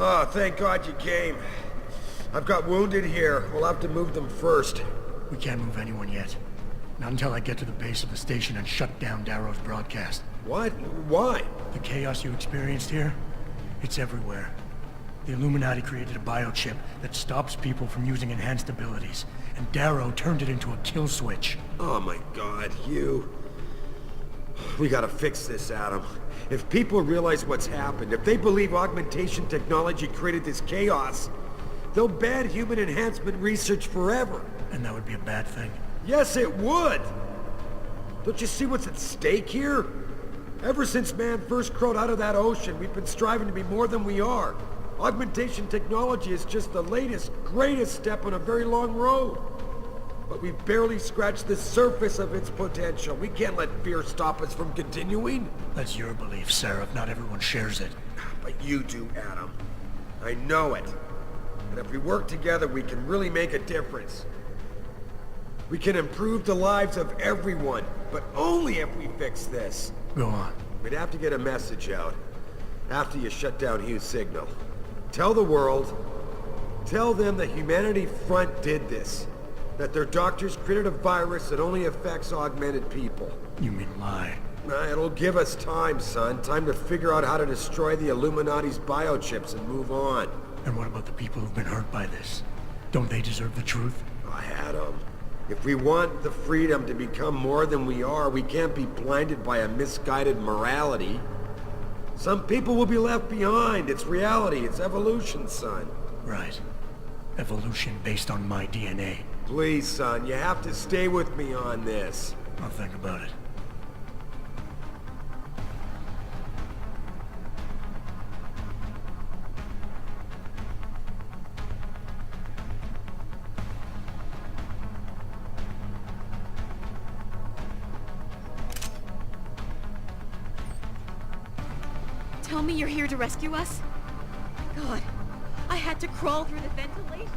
Oh, thank God you came. I've got wounded here. We'll have to move them first. We can't move anyone yet. Not until I get to the base of the station and shut down Darrow's broadcast. What? Why? The chaos you experienced here, it's everywhere. The Illuminati created a biochip that stops people from using enhanced abilities, and Darrow turned it into a kill switch. Oh my God, you... We gotta fix this, Adam. If people realize what's happened, if they believe augmentation technology created this chaos, they'll ban human enhancement research forever. And that would be a bad thing. Yes, it would! Don't you see what's at stake here? Ever since man first crawled out of that ocean, we've been striving to be more than we are. Augmentation technology is just the latest, greatest step on a very long road. But we've barely scratched the surface of its potential. We can't let fear stop us from continuing. That's your belief, Seraph. Not everyone shares it. But you do, Adam. I know it. And if we work together, we can really make a difference. We can improve the lives of everyone, but only if we fix this. Go on. We'd have to get a message out after you shut down Hugh's signal. Tell the world, tell them the Humanity Front did this. That their doctors created a virus that only affects augmented people. You mean lie? It'll give us time, son. Time to figure out how to destroy the Illuminati's biochips and move on. And what about the people who've been hurt by this? Don't they deserve the truth? Adam, if we want the freedom to become more than we are, we can't be blinded by a misguided morality. Some people will be left behind. It's reality. It's evolution, son. Right. Evolution based on my DNA. Please, son, you have to stay with me on this. I'll think about it. Tell me you're here to rescue us? God, I had to crawl through the ventilation.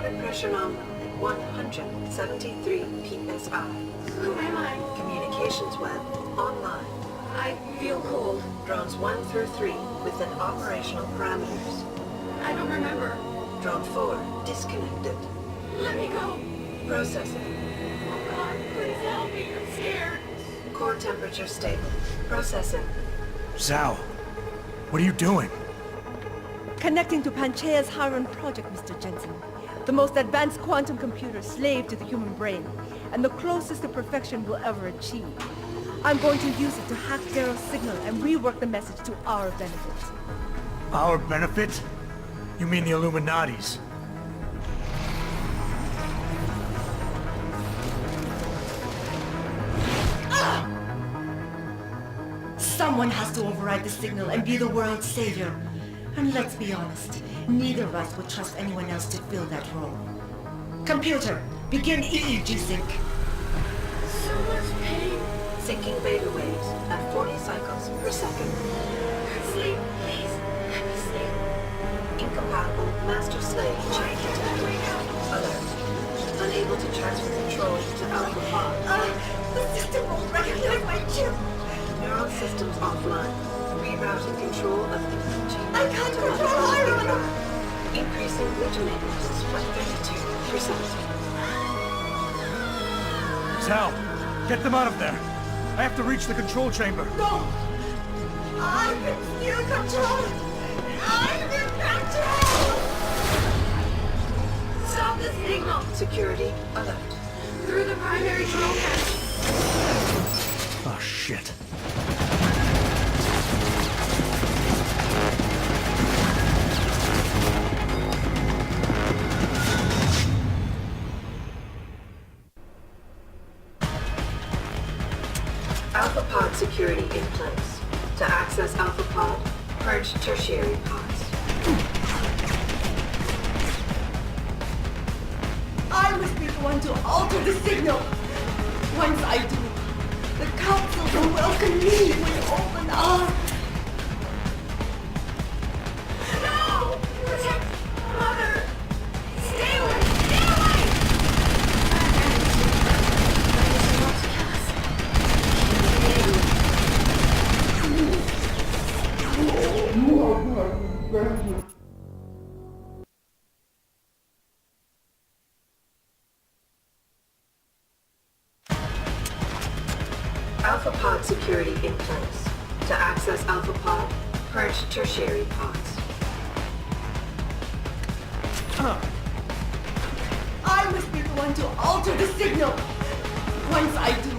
Water pressure nominal at 173 psi. Who am I? Communications web online. I feel cold. Drones 1 through 3 within operational parameters. I don't remember. Drone 4 disconnected. Let me go. Processing. Oh God, please help me. I'm scared. Core temperature stable. Processing. Zhao, what are you doing? Connecting to Panchea's Hiron project, Mr. Jensen. The most advanced quantum computer slave to the human brain, and the closest to perfection we'll ever achieve. I'm going to use it to hack Darrow's signal and rework the message to our benefit. Our benefit? You mean the Illuminati's? Someone has to override the signal and be the world's savior. And let's be honest, neither of us would trust anyone else to fill that role. Computer, begin EEG sync. So much pain. Syncing beta waves at 40 cycles per second. Sleep, please. Let me sleep. Incompatible master-slave chain detected. Alert. Unable to transfer control to Alpha Pod. The system won't recognize my chip. Neural systems offline. Rerouting control of the chain. I can't control Hiron. Increasing glutamators by 32%. Zhao, get them out of there. I have to reach the control chamber. No! I can still control it! I'm in control! Stop the signal. Security alert. Through the primary control hatch. Oh, shit. Alpha Pod security in place. To access Alpha Pod, purge tertiary pods. I must be the one to alter the signal. Once I do, the council will welcome me with open arms. No! Protect Mother! Stay away! Stay away! She wants to kill us. Alpha Pod security in place. To access Alpha Pod, purge tertiary pods. I must be the one to alter the signal. Once I do,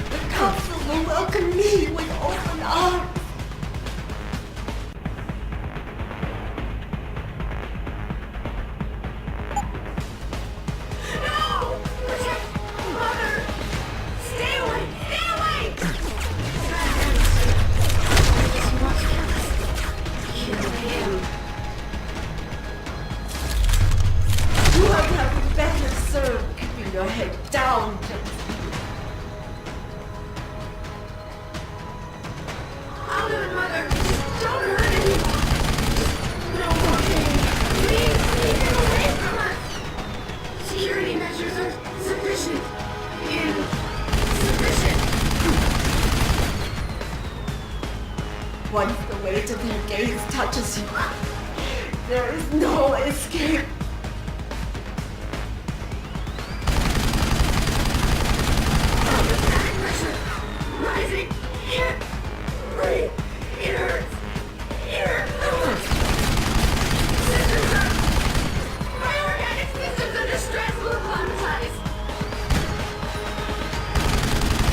the council will welcome me with open arms. No! Protect Mother! Stay away! Stay away! She wants to kill us. Kill him. You have been better served keeping your head down, Jensen. I'll do it, Mother. Don't hurt anyone. No more pain. Please, keep him away from us. Security measures are sufficient. Insufficient. Once the weight of their gaze touches you, there is no escape. Back pressure. Rising. Can't breathe. It hurts. Here. Systems are... My organic systems under stress will acclimatize.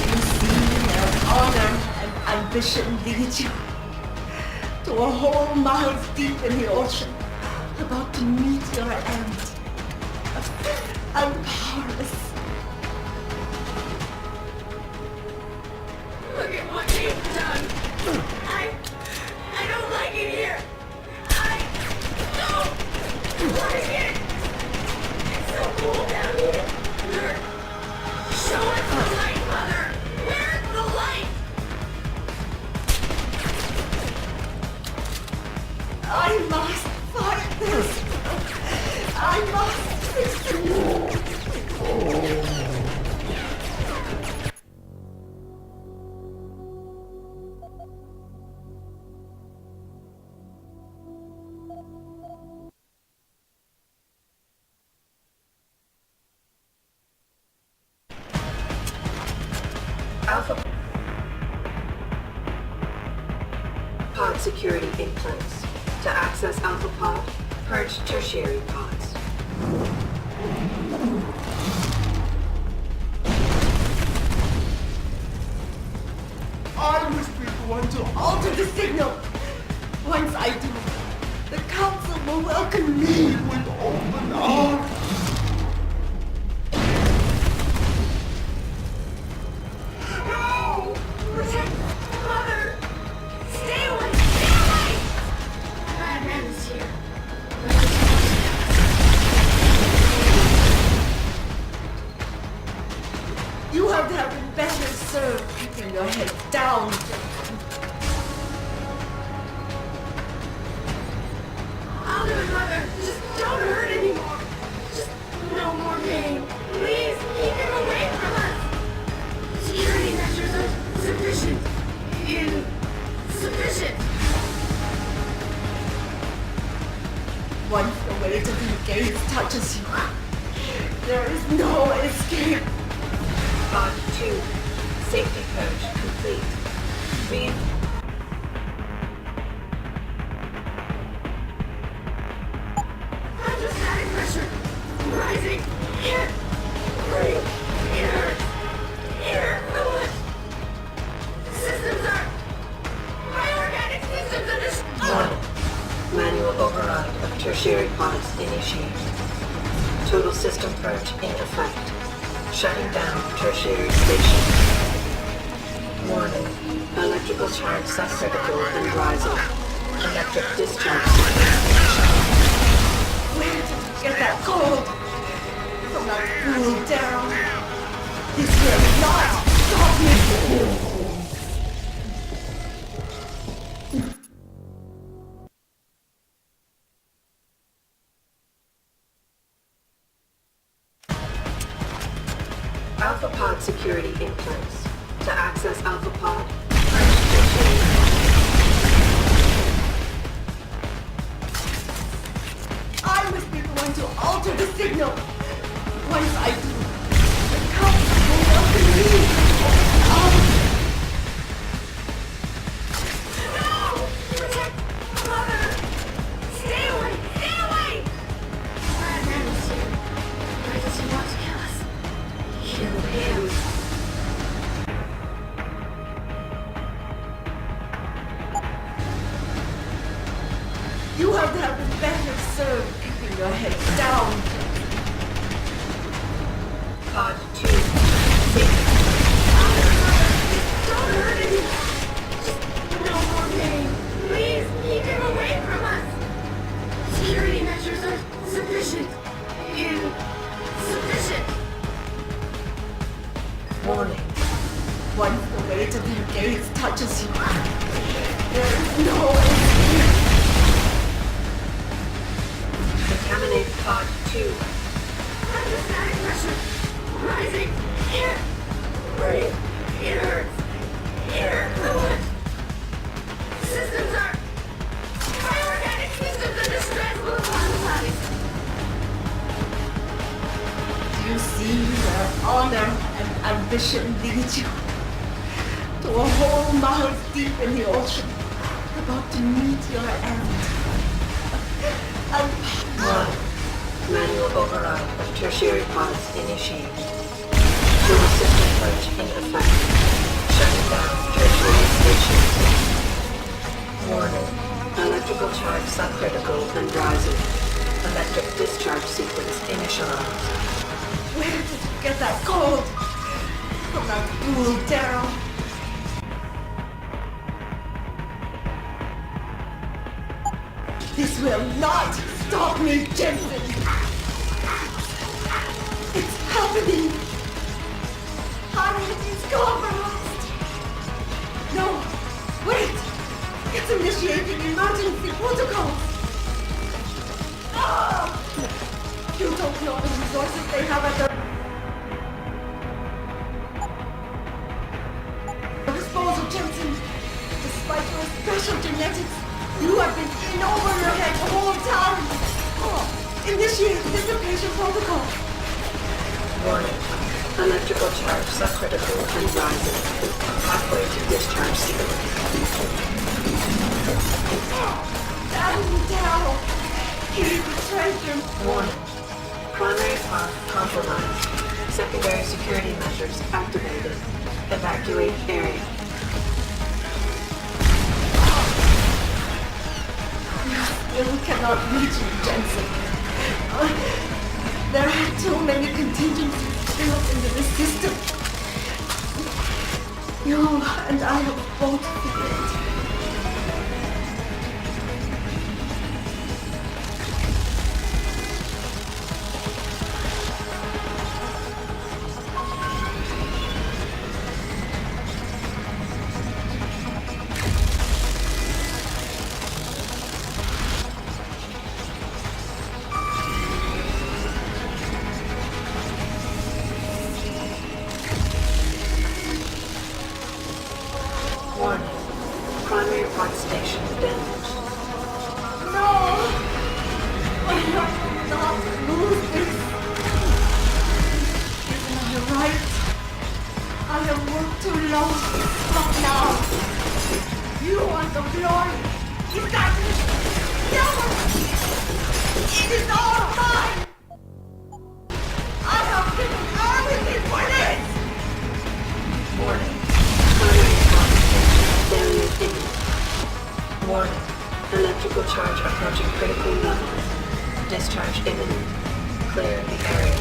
You see where honor and ambition lead you to a hole miles deep in the ocean, about to meet your end. I'm powerless. Look at what you've done. I don't like it here. I don't like it. It's so cool down here. Show us the light, Mother. Where's the light? I must fight this. I must Alpha Pod security in place. To access Alpha Pod, purge tertiary pods. I must be the one to alter the signal. Once I do, the Council will welcome me with open arms. No! Protect Mother! Stay away! Stay away! Bad man is here. You have been better served keeping your head down. I'll do it, Mother. Just don't hurt anymore. Just no more pain. Please keep him away from us. Security measures are sufficient. Insufficient. Once the weight of your gaze touches you, there is no escape. Pod 2. Safety purge complete. Read. Hydrostatic pressure rising. Here. Breathe. It hurts. Here. Fluid. Systems are. My organic systems are just. 1. Manual override of tertiary pods initiated. Total system purge in effect. Shutting down tertiary station. Warning. Electrical charge subcritical and rising. Electric discharge sequence. Where did you get that cold? From that cool down. This will not stop me. Alpha Pod security in place. To access Alpha Pod, purge tertiary. I must be the one to alter the signal. Once I do, the Council will welcome me. No! Protect Mother! Stay away! Stay away! Bad man is here. Why does he want to kill us? Kill him. You have been better served keeping your head down. Pod 2. Safety. Don't hurt anymore. Just no more pain. Please keep him away from us. Security measures are sufficient. Insufficient. Warning. Once the weight of your gaze touches you, there is no escape. Contaminate Pod 2. Hydrostatic pressure rising. Here. Breathe. It hurts. Here. Fluid. Systems are. My organic systems are distressful quantities. Do you see where honor and ambition lead you? To a hole miles deep in the ocean, about to meet your end. And 1. Manual override of tertiary pods initiated. Total system purge in effect. Shutting down tertiary stations. Warning. Electrical charge subcritical and rising. Electric discharge sequence initialized. where did you get that cold? From that cool down. This will not stop me, Jensen! It's happening! Harriet is compromised! No! Wait! It's initiating emergency protocols! Ah! You don't know the resources they have at their disposal, Jensen! Despite your special genetics, you have been in over your head the whole time! Initiate dissipation protocol! Warning. Electrical charge subcritical and rising. Halfway to discharge ceiling. Down. He betrayed him. Warning. Primary pod compromised. Secondary security measures activated. Evacuate area. We cannot reach him, Jensen. There are too many contingencies built into the system. You and I have both failed. Warning. Primary pod station damaged. No! I have not lose this. Isn't I right? I have worked too long. Stop now. You want the glory. You got it. Yours. It is all mine. I have given everything for this. Warning. Primary pod station failure imminent. Warning. Electrical charge approaching critical levels. Discharge imminent. Clear the area.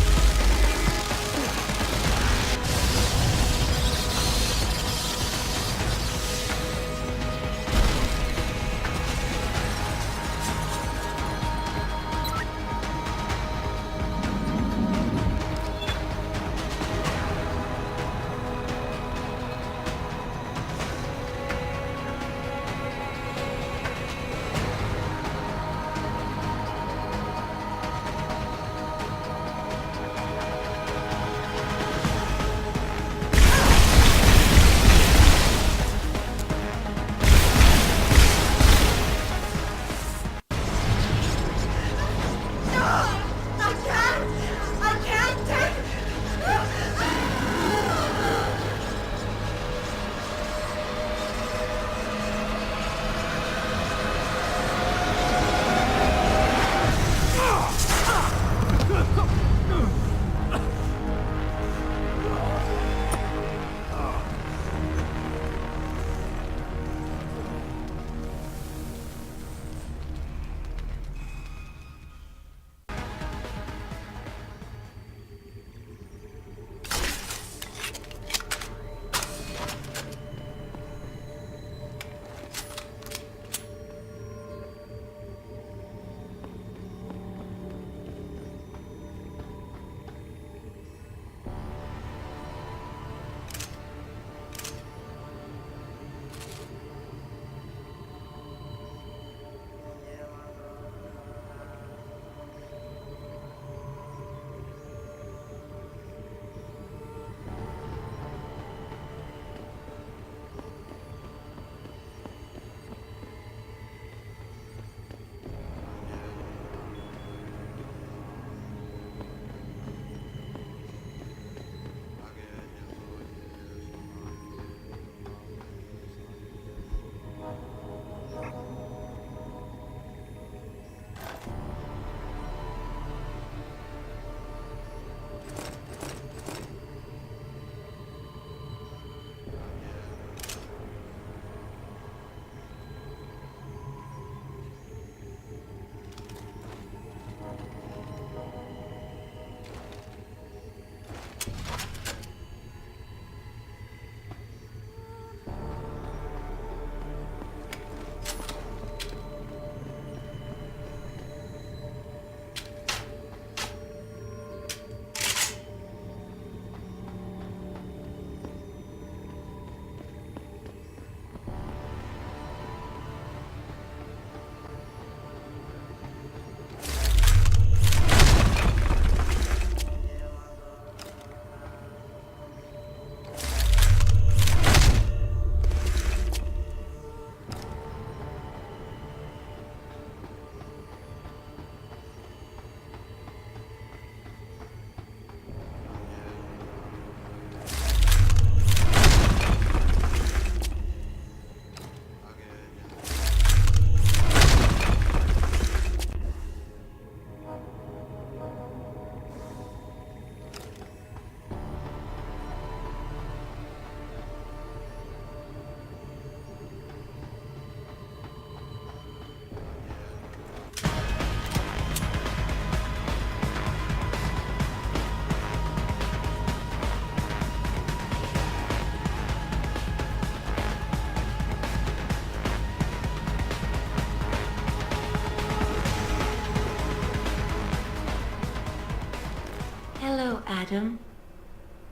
Adam.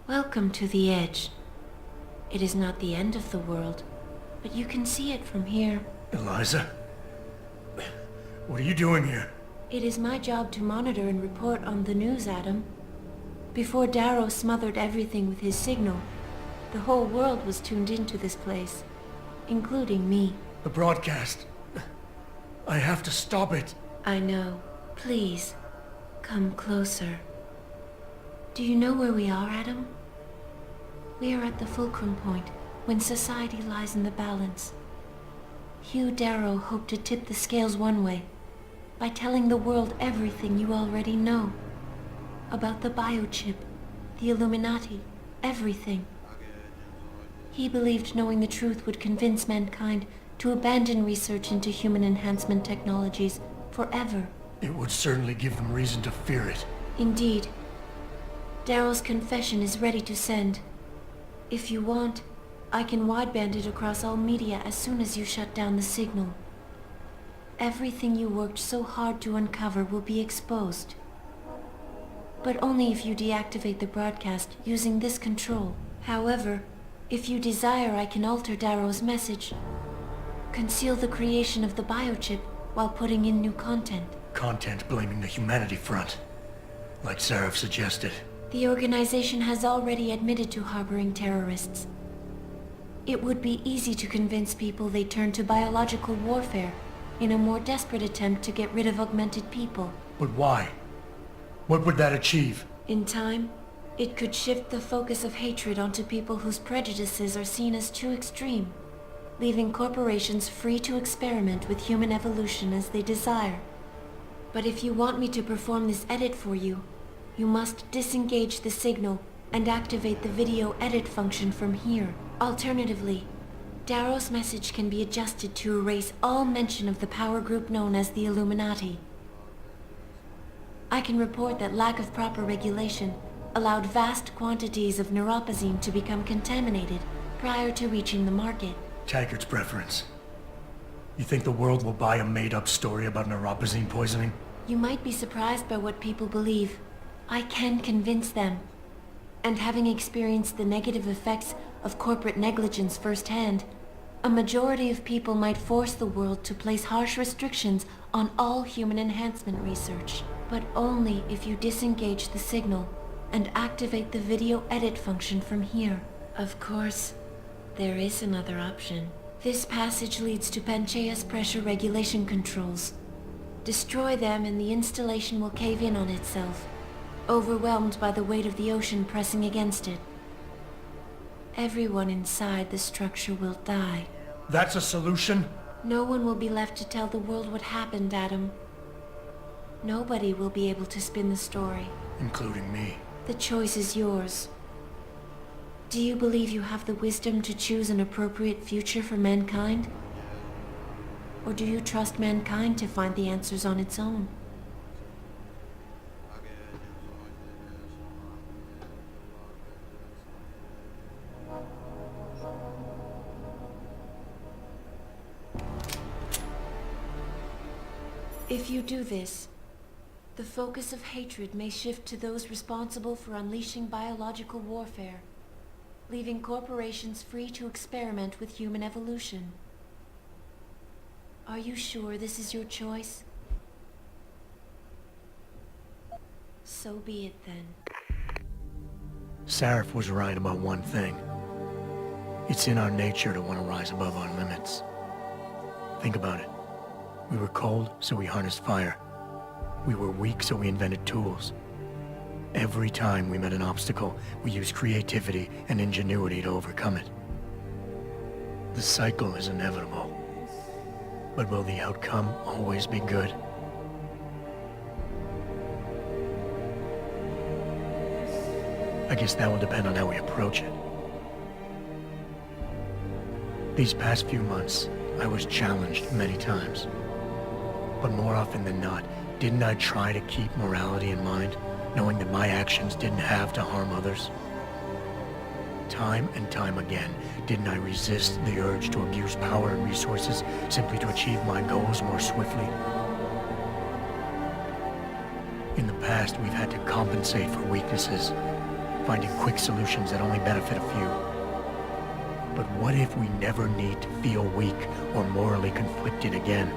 Welcome to the Edge. It is not the end of the world, but you can see it from here. Eliza? What are you doing here? It is my job to monitor and report on the news, Adam. Before Darrow smothered everything with his signal, the whole world was tuned into this place, including me. The broadcast. I have to stop it. I know. Please, come closer. Do you know where we are, Adam? We are at the fulcrum point, when society lies in the balance. Hugh Darrow hoped to tip the scales one way, by telling the world everything you already know. About the biochip, the Illuminati, everything. He believed knowing the truth would convince mankind to abandon research into human enhancement technologies forever. It would certainly give them reason to fear it. Indeed. Darrow's confession is ready to send. If you want, I can wideband it across all media as soon as you shut down the signal. Everything you worked so hard to uncover will be exposed. But only if you deactivate the broadcast using this control. However, if you desire, I can alter Darrow's message. Conceal the creation of the biochip while putting in new content. Content blaming the Humanity Front, like Sarif suggested. The organization has already admitted to harboring terrorists. It would be easy to convince people they turn to biological warfare in a more desperate attempt to get rid of augmented people. But why? What would that achieve? In time, it could shift the focus of hatred onto people whose prejudices are seen as too extreme, leaving corporations free to experiment with human evolution as they desire. But if you want me to perform this edit for you, you must disengage the signal and activate the video edit function from here. Alternatively, Darrow's message can be adjusted to erase all mention of the power group known as the Illuminati. I can report that lack of proper regulation allowed vast quantities of neuropozyne to become contaminated prior to reaching the market. Taggart's preference. You think the world will buy a made-up story about neuropozyne poisoning? You might be surprised by what people believe. I can convince them. And having experienced the negative effects of corporate negligence firsthand, a majority of people might force the world to place harsh restrictions on all human enhancement research. But only if you disengage the signal and activate the video edit function from here. Of course, there is another option. This passage leads to Panchea's pressure regulation controls. Destroy them and the installation will cave in on itself, overwhelmed by the weight of the ocean pressing against it. Everyone inside the structure will die. That's a solution? No one will be left to tell the world what happened, Adam. Nobody will be able to spin the story. Including me. The choice is yours. Do you believe you have the wisdom to choose an appropriate future for mankind? Or do you trust mankind to find the answers on its own? If you do this, the focus of hatred may shift to those responsible for unleashing biological warfare, leaving corporations free to experiment with human evolution. Are you sure this is your choice? So be it then. Sarif was right about one thing. It's in our nature to want to rise above our limits. Think about it. We were cold, so we harnessed fire. We were weak, so we invented tools. Every time we met an obstacle, we used creativity and ingenuity to overcome it. The cycle is inevitable. But will the outcome always be good? I guess that will depend on how we approach it. These past few months, I was challenged many times. But more often than not, didn't I try to keep morality in mind, knowing that my actions didn't have to harm others? Time and time again, didn't I resist the urge to abuse power and resources simply to achieve my goals more swiftly? In the past, we've had to compensate for weaknesses, finding quick solutions that only benefit a few. But what if we never need to feel weak or morally conflicted again?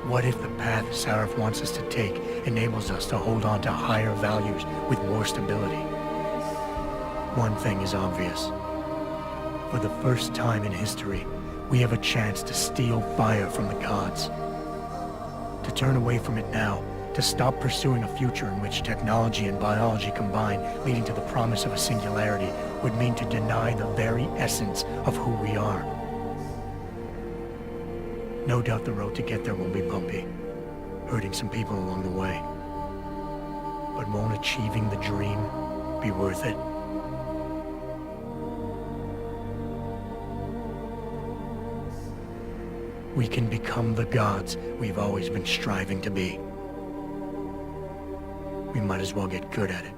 What if the path Sarif wants us to take enables us to hold on to higher values with more stability? One thing is obvious. For the first time in history, we have a chance to steal fire from the gods. To turn away from it now, to stop pursuing a future in which technology and biology combine, leading to the promise of a singularity, would mean to deny the very essence of who we are. No doubt the road to get there will be bumpy, hurting some people along the way. But won't achieving the dream be worth it? We can become the gods we've always been striving to be. We might as well get good at it.